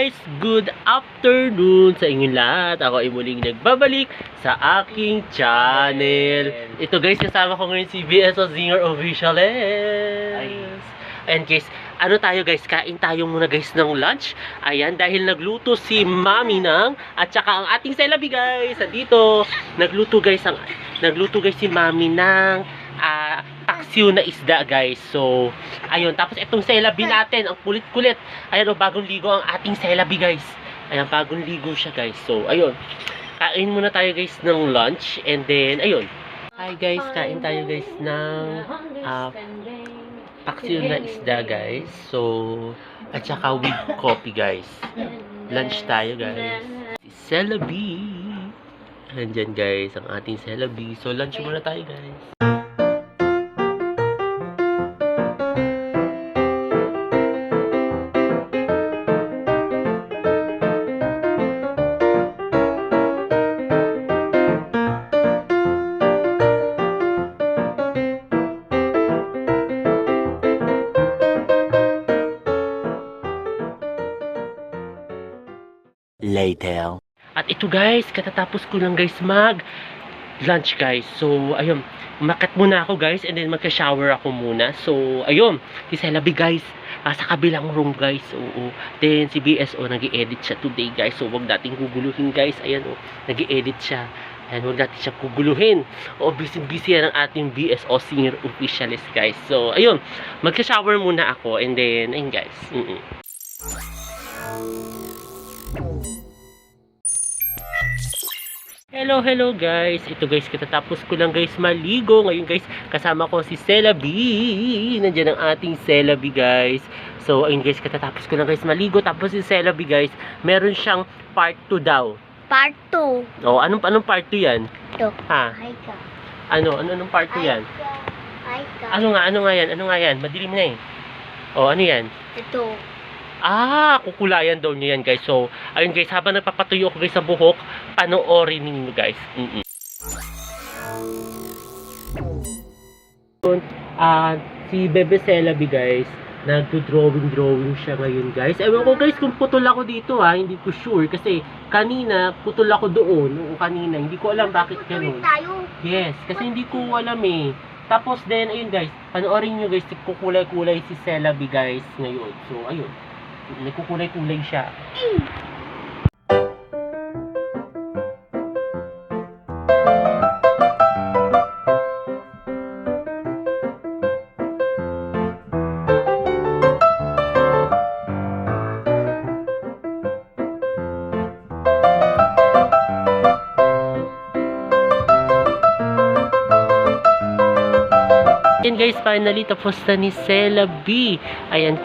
guys! Good afternoon sa inyong lahat. Ako ay muling nagbabalik sa aking channel. Ito guys, kasama ko ngayon si BS Zinger Officiales. And guys, ano tayo guys? Kain tayo muna guys ng lunch. Ayan, dahil nagluto si Mami ng at saka ang ating celebi guys. Dito, nagluto guys si Mami ng paksiw na isda guys. So, ayun. Tapos itong celebi natin, ang kulit-kulit. Ayan o, bagong ligo ang ating celebi guys. Ayan, bagong ligo siya guys. So, ayun. Kain muna tayo guys ng lunch. And then, ayun. Hi guys, kain tayo guys ng paksiw na isda guys. So, at saka with coffee guys. Lunch tayo guys. Si celebi. Nandyan guys, ang ating celebi. So, lunch muna tayo guys. Later. At ito guys, katatapos ko lang guys mag lunch guys. So, ayun, umakyat muna ako guys and then magka-shower ako muna. So, ayun, si Celebi guys, sa kabilang room guys. Oo. Then, si BSO, nag-i-edit siya today guys. So, wag natin guguluhin guys. Ayan o, nag-i-edit siya. Ayan, wag natin siya guguluhin. O, busy-busy yan ang ating BSO Zinger Officiales guys. So, ayun, magka-shower muna ako and then, ayun guys. Hello guys. Ito guys, katatapos ko lang guys maligo. Ngayon guys, kasama ko si Celebi. Nandiyan ang ating Celebi guys. So, ayun guys, katatapos ko lang guys maligo. Tapos si Celebi guys, meron siyang part 2 daw. Part 2. Oh, anong part 2 yan? Ito. Ha? Ay ka. Anong part 2 yan? Ay ka. Ano nga yan? Madilim na eh. Oh, ano yan? Ito. Kukulayan daw niya yan guys. So, ayun guys, habang nagpapatuyo ko guys sa buhok, panoorin ninyo guys. Si Bebe Celebi guys, nagdo-drawing siya ngayon guys. Ewan ko guys kung putol ako dito hindi ko sure. Kasi kanina, putol ako doon. Oo, kanina. Hindi ko alam bakit ganun. Yes, kasi hindi ko alam eh. Tapos then, ayun guys, panoorin nyo guys, kukulay-kulay si Celebi guys ngayon. So, ayun. Nagkukulay-kulay siya. Ayan guys, finally tapos na ni Celebi. Ayan,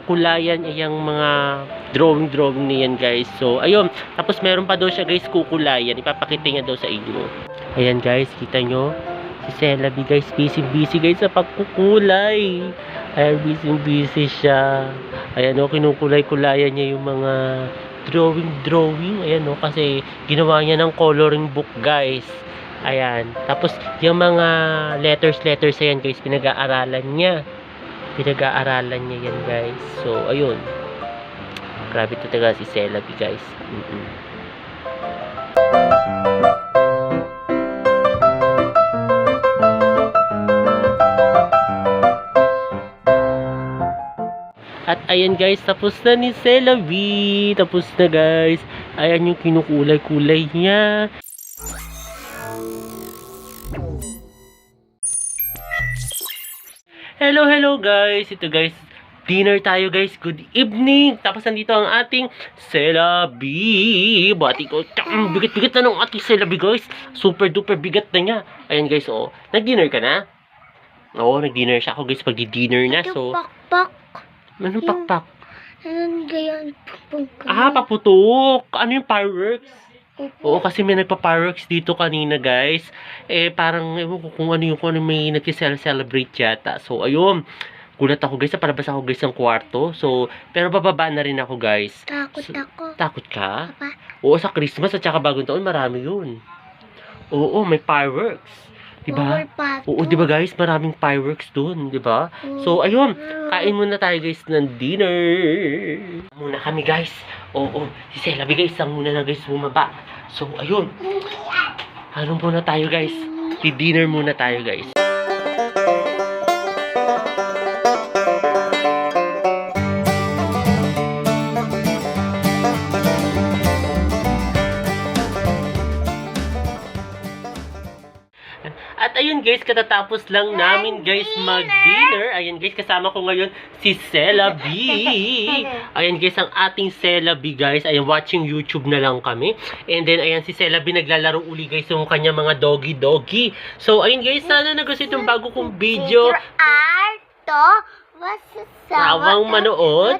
kulayan yung mga drawing niyan guys. So, ayun. Tapos meron pa daw siya guys kukulayan. Ipapakita niya daw sa inyo. Ayan guys, kita nyo. Si Celebi guys, busy guys sa pagkukulay. Ayan, busy siya. Ayan o, kinukulay-kulayan niya yung mga drawing. Ayan o, kasi ginawa niya ng coloring book guys. Ayan. Tapos, yung mga letters ayan guys, pinag-aaralan niya yan guys. So, ayun. Grabe ito talaga si Celebi guys. At ayan guys, tapos na ni Celebi. Tapos na guys. Ayan yung kinukulay-kulay niya. Hello guys. Ito guys, dinner tayo guys. Good evening. Tapos nandito ang ating Celebi. Bati ko. Bigat na ng ating Celebi guys. Super duper bigat na niya. Ayan guys, oh. Nag-dinner ka na? Oo, nag-dinner siya ako guys. Pag-dinner na. So, pakpak. Anong pakpak? Anong ganyan? Paputok. Ano yung fireworks? Oo, kasi may nagpa-fireworks dito kanina, guys. Parang, ewan ko kung ano may nag-celebrate yata. So, ayun. Gulat ako, guys. Palabas ako, guys, ng kwarto. So, pero bababa na rin ako, guys. Takot ako. Takot ka? Papa? Oo, sa Christmas at saka bagong taon, marami yun. Oo, may fireworks. Diba? Oo, diba, guys? Maraming fireworks dun, diba? So, ayun. Kain muna tayo, guys, ng dinner. Muna kami, guys. Oo, si Celabi guys, ang muna na guys bumaba. So, ayun. Ano muna tayo guys? Dinner muna tayo guys. At ayun guys, katatapos lang namin guys mag-dinner. Ayun guys, kasama ko ngayon si Celabi. Ayun guys, ang ating Celabi guys. Ayun, watching YouTube na lang kami. And then ayan, si Celabi naglalaro uli guys yung kanya mga doggy. So ayun guys, sana nagustuhan itong bago kong video. Arto, Sawang manood.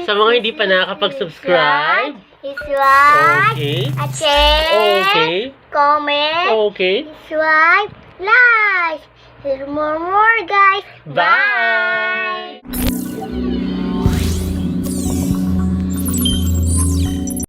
Sa mga hindi pa nakakapag-subscribe. Okay. At share. Okay. Comment. Okay. Subscribe. Like. Here's more guys. Bye.